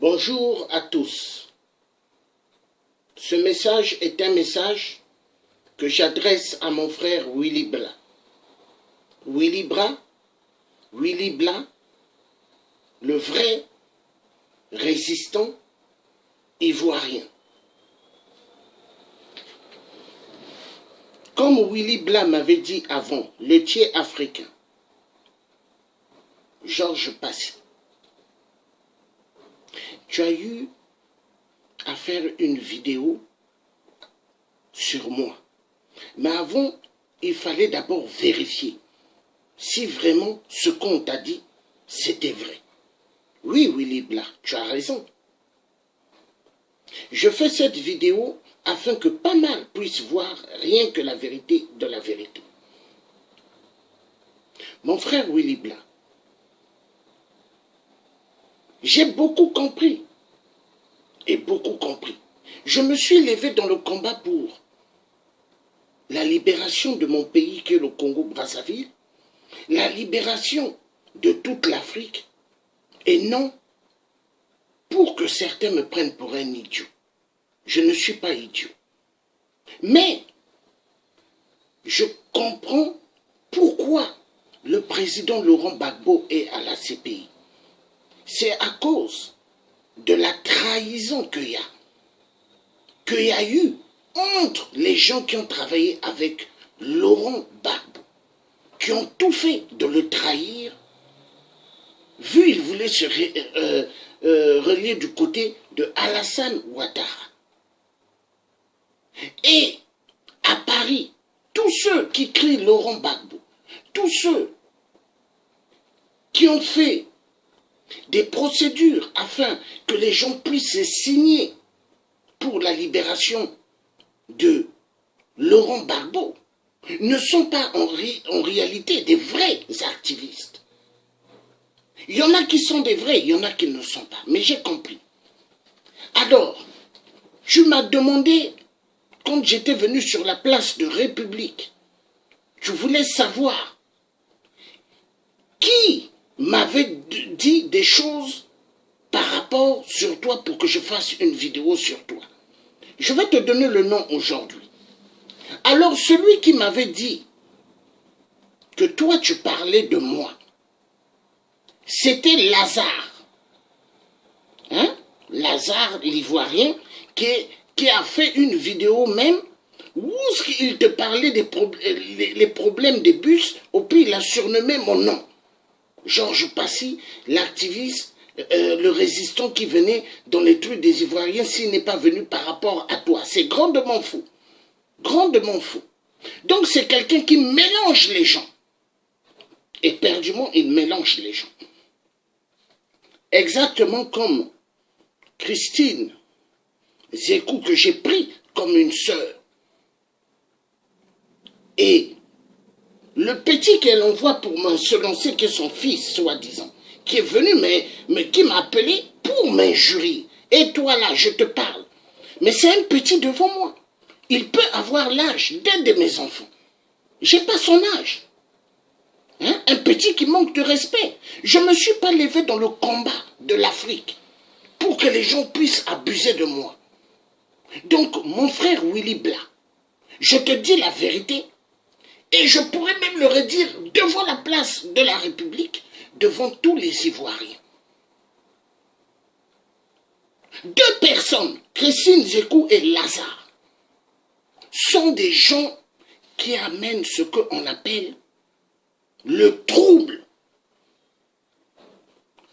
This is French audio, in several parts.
Bonjour à tous. Ce message est un message que j'adresse à mon frère Willy Bla. Willy Bla, le vrai résistant ivoirien. Comme Willy Bla m'avait dit avant, laitier africain, Georges Passy, tu as eu à faire une vidéo sur moi. Mais avant, il fallait d'abord vérifier si vraiment ce qu'on t'a dit, c'était vrai. Oui, Willy Bla, tu as raison. Je fais cette vidéo afin que pas mal puissent voir rien que la vérité de la vérité. Mon frère Willy Bla, j'ai beaucoup compris. Et beaucoup compris. Je me suis levé dans le combat pour la libération de mon pays qui est le Congo-Brazzaville, la libération de toute l'Afrique, et non pour que certains me prennent pour un idiot. Je ne suis pas idiot. Mais je comprends pourquoi le président Laurent Gbagbo est à la CPI. C'est à cause de la trahison qu'il y a eu entre les gens qui ont travaillé avec Laurent Gbagbo, qui ont tout fait de le trahir, vu il voulait se relier du côté de Alassane Ouattara. Et à Paris, tous ceux qui crient Laurent Gbagbo, tous ceux qui ont fait des procédures afin que les gens puissent signer pour la libération de Laurent Gbagbo ne sont pas en réalité des vrais activistes. Il y en a qui sont des vrais, il y en a qui ne le sont pas, mais j'ai compris. Alors, tu m'as demandé, quand j'étais venu sur la place de République, tu voulais savoir qui m'avait dit des choses par rapport sur toi pour que je fasse une vidéo sur toi. Je vais te donner le nom aujourd'hui. Alors celui qui m'avait dit que toi tu parlais de moi, c'était Lazare. Hein? Lazare l'Ivoirien qui a fait une vidéo même où il te parlait des les problèmes des bus, et puis il a surnommé mon nom. Georges Passy, l'activiste, le résistant qui venait dans les trucs des Ivoiriens, s'il n'est pas venu par rapport à toi. C'est grandement faux. Grandement faux. Donc c'est quelqu'un qui mélange les gens. Éperdument, il mélange les gens. Exactement comme Christine Zékou, que j'ai pris comme une sœur. Et le petit qu'elle envoie pour se lancer, qui est son fils, soi-disant, qui est venu, mais qui m'a appelé pour m'injurier. Et toi là, je te parle. Mais c'est un petit devant moi. Il peut avoir l'âge d'un de mes enfants. J'ai pas son âge. Hein? Un petit qui manque de respect. Je ne me suis pas levé dans le combat de l'Afrique pour que les gens puissent abuser de moi. Donc, mon frère Willy Bla, je te dis la vérité. Et je pourrais même le redire devant la place de la République, devant tous les Ivoiriens. Deux personnes, Christine Zékou et Lazare, sont des gens qui amènent ce qu'on appelle le trouble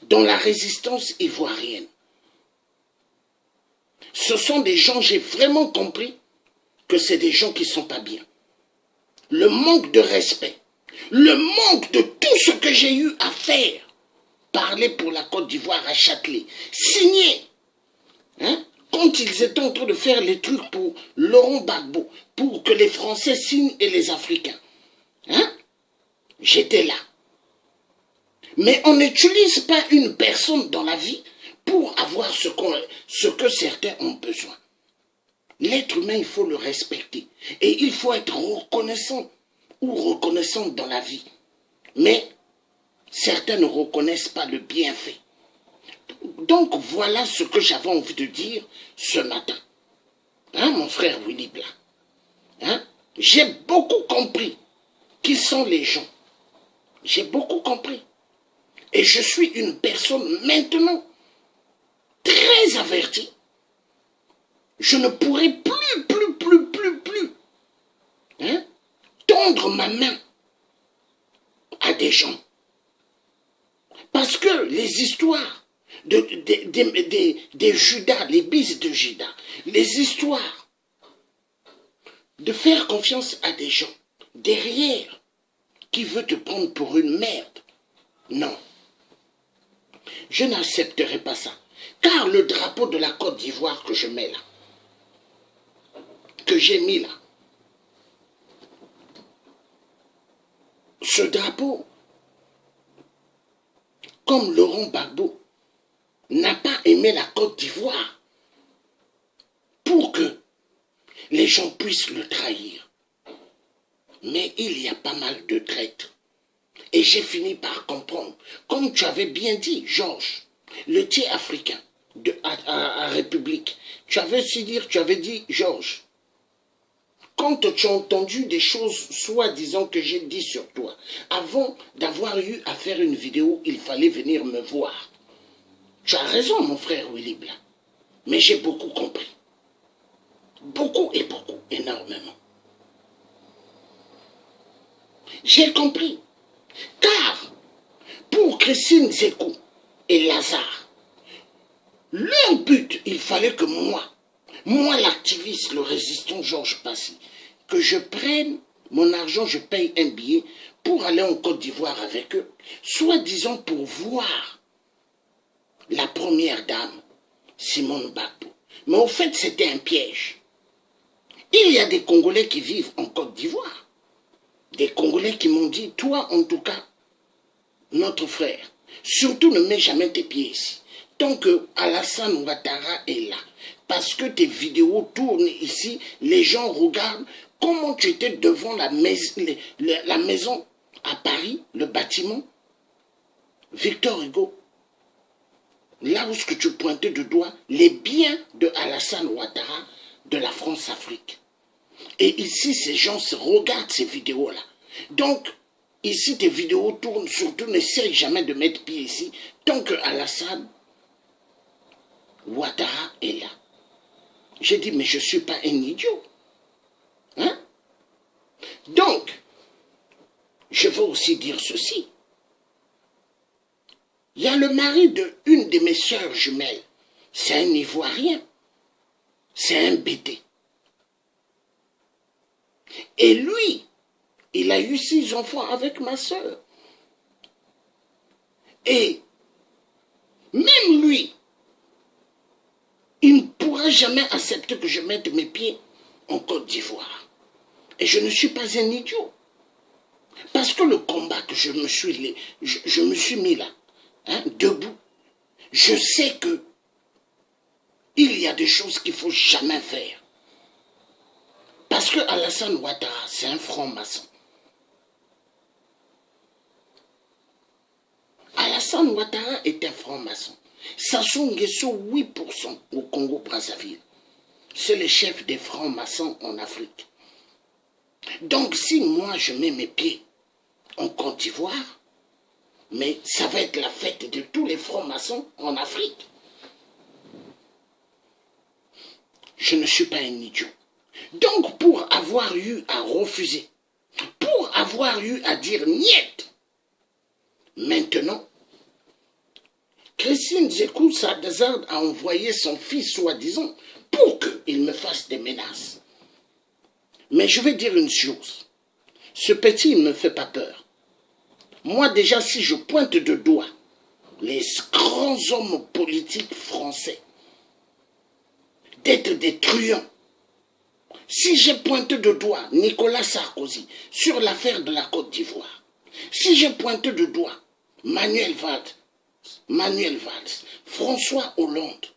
dans la résistance ivoirienne. Ce sont des gens, j'ai vraiment compris que c'est des gens qui ne sont pas bien. Le manque de respect, le manque de tout ce que j'ai eu à faire, parler pour la Côte d'Ivoire à Châtelet, signer, hein, quand ils étaient en train de faire les trucs pour Laurent Gbagbo, pour que les Français signent et les Africains. Hein, j'étais là. Mais on n'utilise pas une personne dans la vie pour avoir ce que certains ont besoin. L'être humain, il faut le respecter. Et il faut être reconnaissant ou reconnaissante dans la vie. Mais certains ne reconnaissent pas le bienfait. Donc voilà ce que j'avais envie de dire ce matin. Hein, mon frère Willy Blanc. Hein? J'ai beaucoup compris qui sont les gens. J'ai beaucoup compris. Et je suis une personne maintenant très avertie. Je ne pourrai plus hein, tendre ma main à des gens. Parce que les histoires des Judas, les bises de Judas, les histoires de faire confiance à des gens derrière qui veut te prendre pour une merde, non. Je n'accepterai pas ça. Car le drapeau de la Côte d'Ivoire que je mets là, que j'ai mis là, ce drapeau, comme Laurent Gbagbo n'a pas aimé la Côte d'Ivoire pour que les gens puissent le trahir. Mais il y a pas mal de traîtres. Et j'ai fini par comprendre, comme tu avais bien dit, Georges, le tiers africain à République, tu avais dit, Georges, quand tu as entendu des choses soi-disant que j'ai dit sur toi, avant d'avoir eu à faire une vidéo, il fallait venir me voir. Tu as raison, mon frère Willy Blanc, mais j'ai beaucoup compris. Beaucoup et beaucoup, énormément. J'ai compris. Car, pour Christine Zékou et Lazare, leur but, il fallait que moi l'activiste, le résistant Georges Passy, que je prenne mon argent, je paye un billet pour aller en Côte d'Ivoire avec eux, soi-disant pour voir la première dame, Simone Gbagbo. Mais au fait, c'était un piège. Il y a des Congolais qui vivent en Côte d'Ivoire. Des Congolais qui m'ont dit, toi en tout cas, notre frère, surtout ne mets jamais tes pieds ici. Tant que Alassane Ouattara est là, parce que tes vidéos tournent ici, les gens regardent comment tu étais devant la maison à Paris, le bâtiment, Victor Hugo, là où ce que tu pointais de doigt, les biens de Alassane Ouattara de la France-Afrique. Et ici, ces gens se regardent ces vidéos-là. Donc, ici, tes vidéos tournent, surtout n'essaye jamais de mettre pied ici, tant que Alassane Ouattara est là. J'ai dit, mais je ne suis pas un idiot. Hein? Donc, je veux aussi dire ceci. Il y a le mari d'une de mes sœurs jumelles. C'est un Ivoirien. C'est un BT. Et lui, il a eu 6 enfants avec ma sœur. Et même lui, il ne pourra jamais accepter que je mette mes pieds en Côte d'Ivoire. Et je ne suis pas un idiot. Parce que le combat que je me suis mis là, hein, debout, je sais que il y a des choses qu'il ne faut jamais faire. Parce que Alassane Ouattara, c'est un franc-maçon. Alassane Ouattara est un franc-maçon. Sassou Nguesso, 8% au Congo-Brazzaville. C'est le chef des francs-maçons en Afrique. Donc si moi je mets mes pieds en Côte d'Ivoire, mais ça va être la fête de tous les francs-maçons en Afrique. Je ne suis pas un idiot. Donc pour avoir eu à refuser, pour avoir eu à dire niet, maintenant, Christine Zékou Sadazard a envoyé son fils soi-disant pour qu'il me fasse des menaces. Mais je vais dire une chose, ce petit il ne me fait pas peur. Moi déjà si je pointe de doigt les grands hommes politiques français, d'être des truands, si je pointe de doigt Nicolas Sarkozy sur l'affaire de la Côte d'Ivoire, si je pointe de doigt Manuel Valls, François Hollande,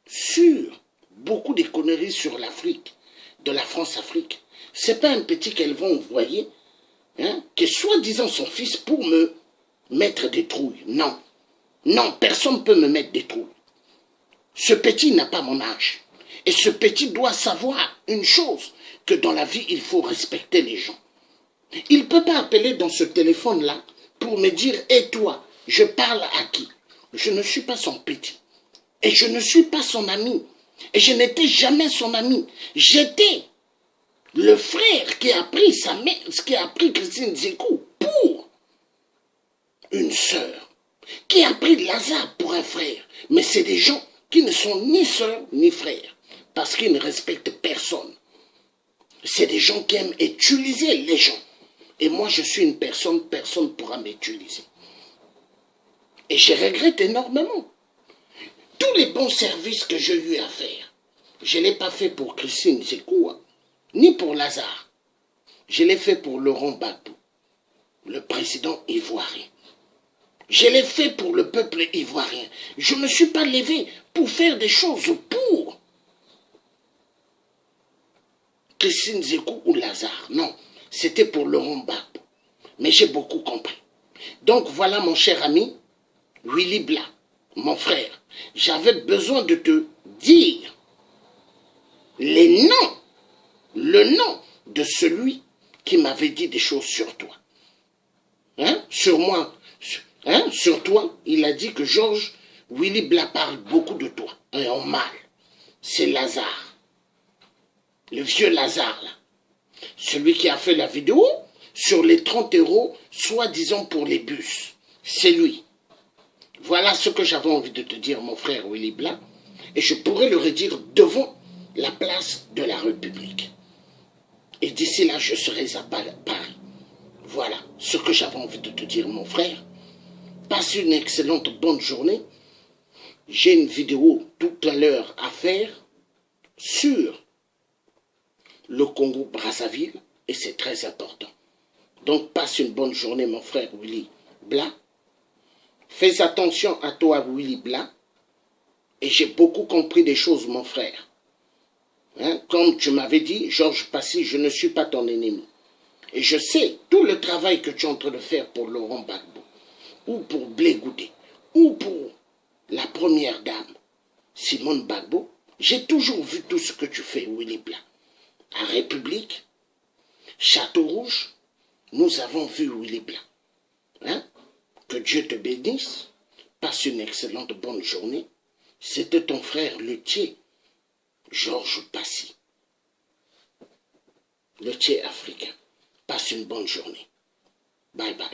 sur beaucoup de conneries sur l'Afrique, de la France-Afrique, c'est pas un petit qu'elles vont envoyer, hein, que soi-disant son fils pour me mettre des trouilles. Non. Non, personne ne peut me mettre des troubles. Ce petit n'a pas mon âge. Et ce petit doit savoir une chose, que dans la vie, il faut respecter les gens. Il ne peut pas appeler dans ce téléphone-là pour me dire « Et toi, je parle à qui ?» Je ne suis pas son petit. Et je ne suis pas son ami. Et je n'étais jamais son ami. J'étais le frère qui a pris sa mère, qui a pris Christine Zékou pour une sœur, qui a pris Lazare pour un frère. Mais c'est des gens qui ne sont ni sœurs ni frères, parce qu'ils ne respectent personne. C'est des gens qui aiment utiliser les gens. Et moi, je suis une personne, personne ne pourra m'utiliser. Et je regrette énormément. Tous les bons services que j'ai eu à faire, je ne l'ai pas fait pour Christine Zékou, hein, ni pour Lazare. Je l'ai fait pour Laurent Gbagbo, le président ivoirien. Je l'ai fait pour le peuple ivoirien. Je ne me suis pas levé pour faire des choses pour Christine Zékou ou Lazare. Non, c'était pour Laurent Gbagbo. Mais j'ai beaucoup compris. Donc voilà mon cher ami, Willy Bla, mon frère. J'avais besoin de te dire les noms, le nom de celui qui m'avait dit des choses sur toi. Hein? Sur moi, hein? Sur toi, il a dit que Georges Willy Bla parle beaucoup de toi, et en mal. C'est Lazare. Le vieux Lazare, là. Celui qui a fait la vidéo sur les 30 €, soi-disant pour les bus. C'est lui. Voilà ce que j'avais envie de te dire, mon frère Willy Bla. Et je pourrais le redire devant la place de la République. Et d'ici là, je serai à Paris. Voilà ce que j'avais envie de te dire, mon frère. Passe une excellente bonne journée. J'ai une vidéo tout à l'heure à faire sur le Congo-Brazzaville et c'est très important. Donc passe une bonne journée, mon frère Willy Bla. Fais attention à toi, Willy Bla. Et j'ai beaucoup compris des choses, mon frère. Hein? Comme tu m'avais dit, Georges Passy, je ne suis pas ton ennemi. Et je sais tout le travail que tu es en train de faire pour Laurent Gbagbo, ou pour Blé Goudé, ou pour la première dame, Simone Gbagbo. J'ai toujours vu tout ce que tu fais, Willy Bla. À République, Château Rouge, nous avons vu Willy Bla. Hein? Que Dieu te bénisse. Passe une excellente bonne journée. C'était ton frère luthier, Georges Passy. Luthier africain. Passe une bonne journée. Bye bye.